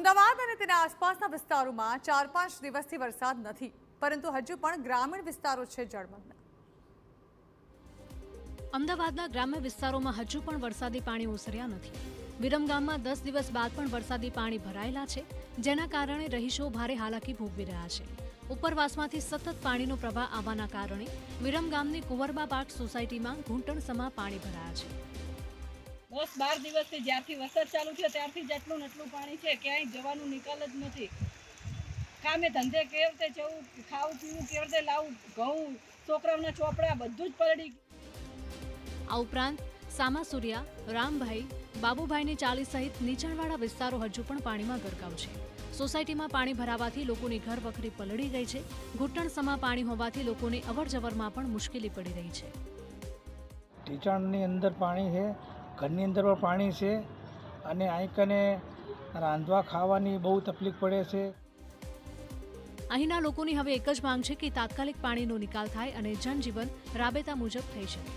અમદાવાદ અને તેના આસપાસના વિસ્તારોમાં 4-5 દિવસથી વરસાદ નથી, પરંતુ હજુ પણ ગ્રામીણ વિસ્તારો છે જળમગ્ન। અમદાવાદના ગ્રામ્ય વિસ્તારોમાં હજુ પણ વરસાદી પાણી ઓસર્યા નથી। વિરમગામમાં 10 દિવસ બાદ પણ વરસાદી પાણી ભરાયેલા છે, જેના કારણે રહીશો ભારે હાલાકી ભોગવી રહ્યા છે। ઉપરવાસમાંથી સતત પાણીનો પ્રવાહ આવવાના કારણે વિરમગામની કુંવરબા પાર્ક સોસાયટીમાં ઘૂંટણસમા પાણી ભરાયા છે। 10-12 દિવસથી જ્યારથી વરસાદ ચાલુ થયો ત્યારથી જ આટલું નટલું પાણી છે, ક્યાંય જવાનું નિકાલ જ નથી। કામે ધંધે કેવી રીતે જવું, ખાવું પીવું કેવી રીતે લાવવું, ઘઉં, છોકરાઓના ચોપડા બધું જ પલળી ગયું। આ ઉપરાંત સામાસુરિયા, રામભાઈ, બાબુભાઈની ચાલી સહિત નીચાણવાળા વિસ્તારો હજુ પણ પાણીમાં ગરકાવ છે। સોસાયટીમાં પાણી ભરાવાથી લોકોની ઘર વખરી પલળી ગઈ છે। ઘૂંટણસમા પાણી હોવાથી લોકોને અવરજવરમાં પણ મુશ્કેલી પડી રહી છે। ટીચાણની અંદર પાણી છે, ઘરની અંદર પણ પાણી છે અને અહીં કને રાંધવા ખાવાની બહુ તકલીફ પડે છે। અહીંના લોકોની હવે એક જ માંગ છે કે તાત્કાલિક પાણીનો નિકાલ થાય અને જનજીવન રાબેતા મુજબ થઈ શકે।